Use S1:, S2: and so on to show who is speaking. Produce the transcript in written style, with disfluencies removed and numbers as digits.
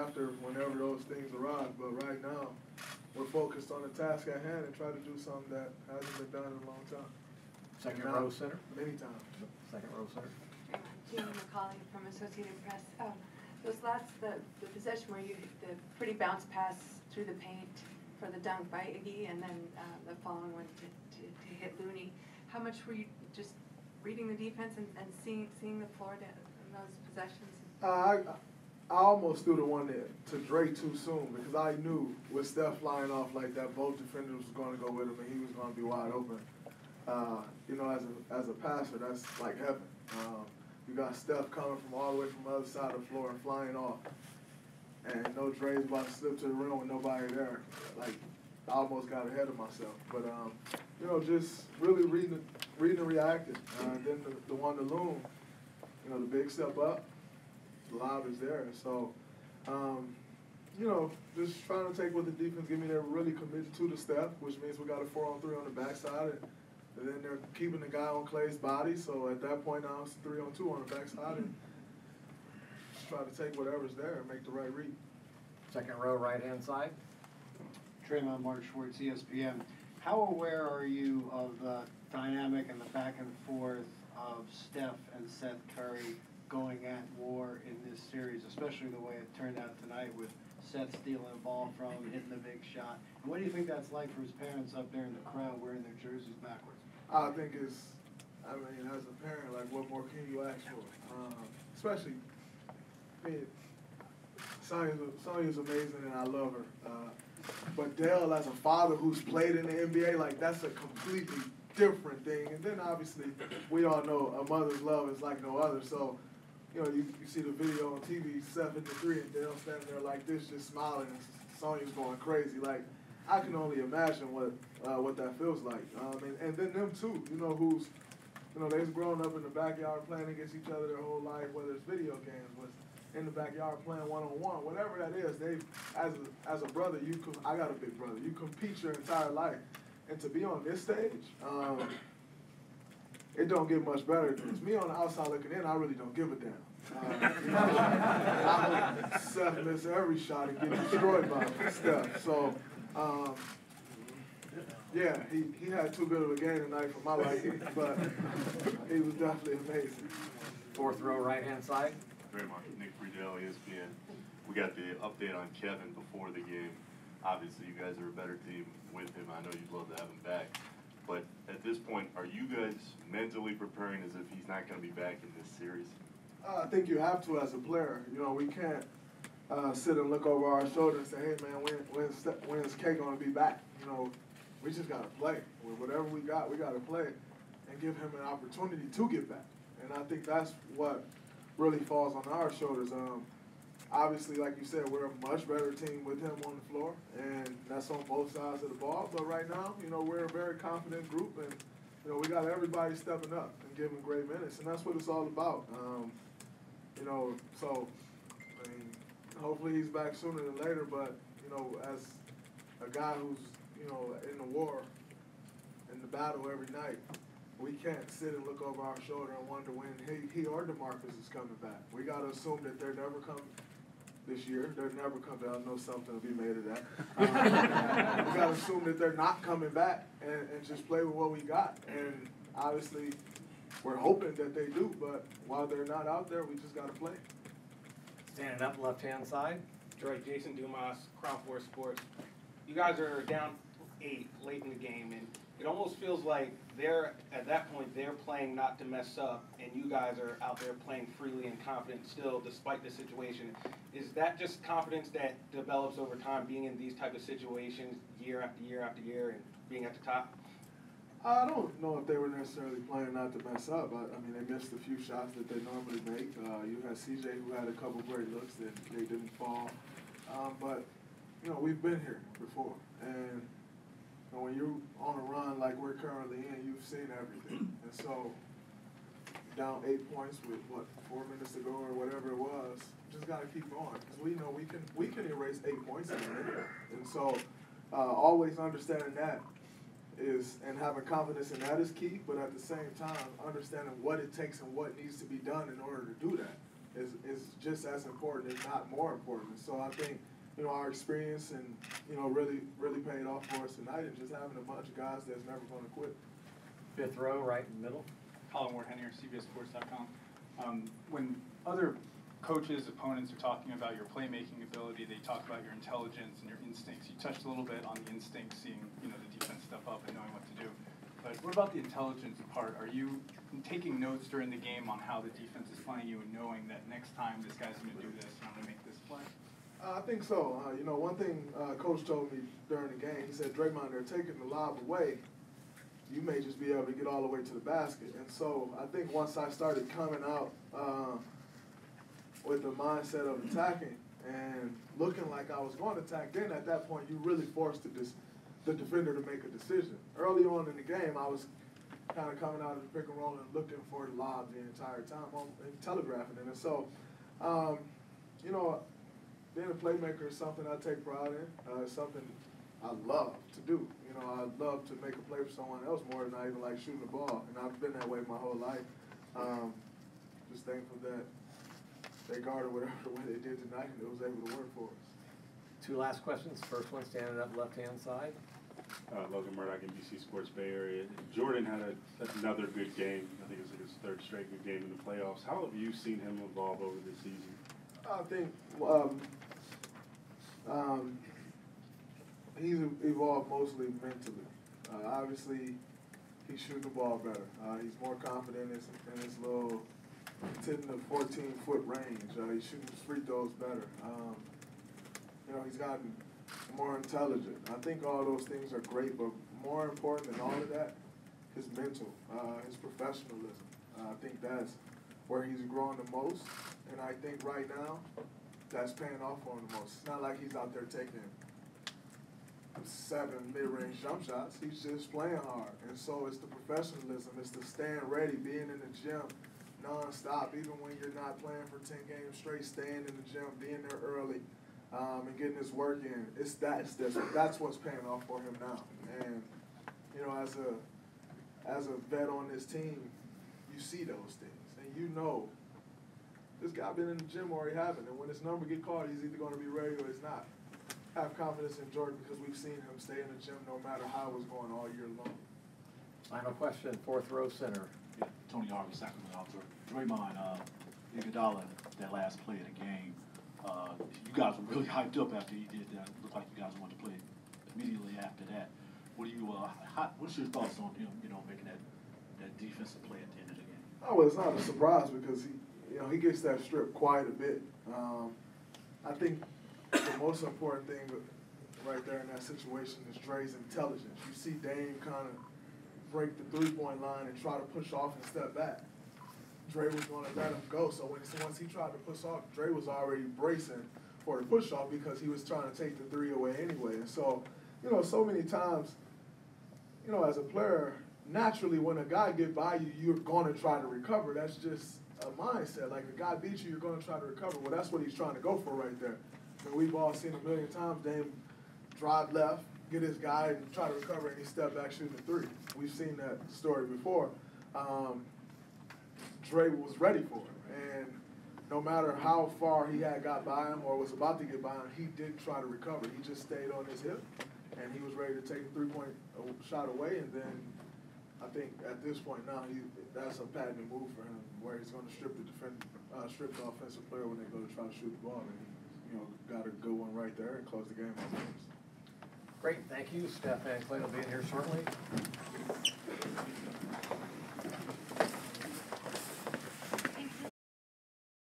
S1: after whenever those things arise. But right now, we're focused on the task at hand and try to do something that hasn't been done in a long time.
S2: Second row center.
S1: Many times.
S2: Second row center.
S3: Jamie McCauley from Associated Press. The possession where you hit the pretty bounce pass through the paint for the dunk by Iggy, and then the following one to hit Looney. How much were you just reading the defense and seeing the floor in those possessions?
S1: I almost threw the one to Dre too soon because I knew with Steph flying off like that, both defenders was going to go with him and he was going to be wide open. You know, as a passer, that's like heaven. You got Steph coming from all the way from the other side of the floor and flying off. And no Dre's about to slip to the rim with nobody there. Like, I almost got ahead of myself. But, you know, just really reading and reacting. And then the one to Loon, you know, the big step up, the lob is there. So, you know, just trying to take what the defense give me. They're really committed to the step, which means we got a 4-on-3 on the backside. And then they're keeping the guy on Clay's body. So at that point now it's 3-on-2 on the backside. And just try to take whatever's there and make the right read.
S2: Second row, right-hand side.
S4: Draymond, Mark Schwartz, ESPN. How aware are you of the dynamic and the back and forth of Steph and Seth Curry going at war in this series, especially the way it turned out tonight with Seth stealing the ball from him, hitting the big shot? And what do you think that's like for his parents up there in the crowd wearing their jerseys backwards?
S1: I think it's, I mean, as a parent, like, what more can you ask for? Especially, I mean, Sonya's amazing and I love her. But Dale, as a father who's played in the NBA, like, that's a completely different thing. And then, obviously, we all know a mother's love is like no other. So, you know, you see the video on TV, 7-3, and Dale standing there like this, just smiling, and Sonya's going crazy. Like, I can only imagine what that feels like. And then them too, you know, who's, you know, they've grown up in the backyard playing against each other their whole life, whether it's video games, whether in the backyard playing one-on-one, whatever that is. They've, as a brother, I got a big brother. You compete your entire life, and to be on this stage, it don't get much better than this. Me on the outside looking in, I really don't give a damn. You know, I hope Seth miss every shot and get destroyed by Steph. So, yeah, he had too good of a game tonight for my liking, but he was definitely amazing.
S2: Fourth row, right-hand side.
S5: Draymond, Nick Friedel, ESPN. We got the update on Kevin before the game. Obviously, you guys are a better team with him. I know you'd love to have him back. But at this point, are you guys mentally preparing as if he's not going to be back in this series?
S1: I think you have to as a player. You know, we can't sit and look over our shoulder and say, hey, man, when's K going to be back? You know, we just got to play. With whatever we got to play and give him an opportunity to get back. And I think that's what really falls on our shoulders. Obviously, like you said, we're a much better team with him on the floor, and that's on both sides of the ball. But right now, you know, we're a very confident group, and, you know, we got everybody stepping up and giving great minutes, and that's what it's all about. You know, so, I mean, hopefully he's back sooner than later, but, you know, as a guy who's, you know, in the war, in the battle every night, we can't sit and look over our shoulder and wonder when he or DeMarcus is coming back. We got to assume that they're never coming this year. They're never coming back. I know something will be made of that. We got to assume that they're not coming back and just play with what we got. And obviously, we're hoping that they do, but while they're not out there, we just got to play.
S2: Standing up, left-hand side.
S6: Jason Dumas, Crown 4 Sports. You guys are down 8 late in the game, and it almost feels like at that point, they're playing not to mess up, and you guys are out there playing freely and confident still, despite the situation. Is that just confidence that develops over time, being in these type of situations year after year after year and being at the top?
S1: I don't know if they were necessarily playing not to mess up. I mean, they missed a few shots that they normally make. You had CJ who had a couple great looks that they didn't fall. But, you know, we've been here before. And when you're on a run like we're currently in, you've seen everything. And so, down 8 points with, 4 minutes to go or whatever it was, just got to keep going. Because we know we can erase 8 points in a minute. And so, always understanding that and having confidence in that is key, but at the same time, understanding what it takes and what needs to be done in order to do that. is just as important, if not more important. So I think, you know, our experience and, you know, really paid off for us tonight, and just having a bunch of guys that's never going to quit.
S2: Fifth row, right in the middle.
S7: Colin Ward-Hennier, CBSSports.com. When other coaches, opponents are talking about your playmaking ability, they talk about your intelligence and your instincts. You touched a little bit on the instincts, seeing, you know, the defense step up and knowing what to do. But what about the intelligence part? Are you taking notes during the game on how the defense is playing you and knowing that next time this guy's going to do this and I'm going to make this play?
S1: I think so. You know, one thing Coach told me during the game, he said, Draymond, they're taking the lob away. You may just be able to get all the way to the basket. And so I think once I started coming out with the mindset of attacking and looking like I was going to attack, then at that point you really forced the defender to make a decision. Early on in the game, I was kind of coming out of the pick and roll and looking for the lob the entire time and telegraphing it. And so, you know, being a playmaker is something I take pride in. It's something I love to do. You know, I love to make a play for someone else more than I even like shooting the ball. And I've been that way my whole life. Just thankful that they guarded whatever the way they did tonight and it was able to work for us.
S2: Two last questions. First one standing up left-hand side.
S8: Logan Murdoch, NBC Sports Bay Area. Jordan had another good game. I think it was like his third straight good game in the playoffs. How have you seen him evolve over the season?
S1: I think he's evolved mostly mentally. Obviously, he's shooting the ball better. He's more confident in his little 10 to 14-foot range. He's shooting his free throws better. You know, he's gotten more intelligent. I think all those things are great, but more important than all of that, his mental, his professionalism. I think that's where he's growing the most, and I think right now that's paying off for him the most. It's not like he's out there taking 7 mid-range jump shots. He's just playing hard, and so it's the professionalism. It's the staying ready, being in the gym nonstop, even when you're not playing for 10 games straight, staying in the gym, being there early, and getting his work in. That's what's paying off for him now. And you know, as a vet on this team, you see those things, and you know this guy been in the gym or he haven't. And when his number get called, he's either going to be ready or he's not. Have confidence in Jordan because we've seen him stay in the gym no matter how it was going all year long.
S2: Final question, fourth row center.
S9: Yeah, Tony Harvey, Sacramento Observer. Draymond, Iguodala, that last play of the game, you guys were really hyped up after he did that. It looked like you guys wanted to play immediately after that. What do you? What's your thoughts on him? You know, making that defensive play at the end of the game?
S1: Oh, well, it's not a surprise because he gets that strip quite a bit. I think the most important thing right there in that situation is Dre's intelligence. You see Dame kind of break the three-point line and try to push off and step back. Dre was going to let him go, so once he tried to push off, Dre was already bracing for the push-off because he was trying to take the three away anyway. And so, you know, so many times, you know, as a player, naturally when a guy get by you, you're going to try to recover. That's just a mindset. Like, a guy beats you, you're going to try to recover. Well, that's what he's trying to go for right there. And we've all seen a million times Dame drive left, get his guy, and try to recover, and he step back shooting the three. We've seen that story before. Dre was ready for it, and no matter how far he had got by him or was about to get by him, he didn't try to recover. He just stayed on his hip, and he was ready to take a three-point shot away, and then I think at this point now, that's a patented move for him, where he's going to strip the offensive player when they go to try to shoot the ball, and he, got a good one right there and close the game out.
S2: Great, thank you. Steph and Clay will be in here shortly.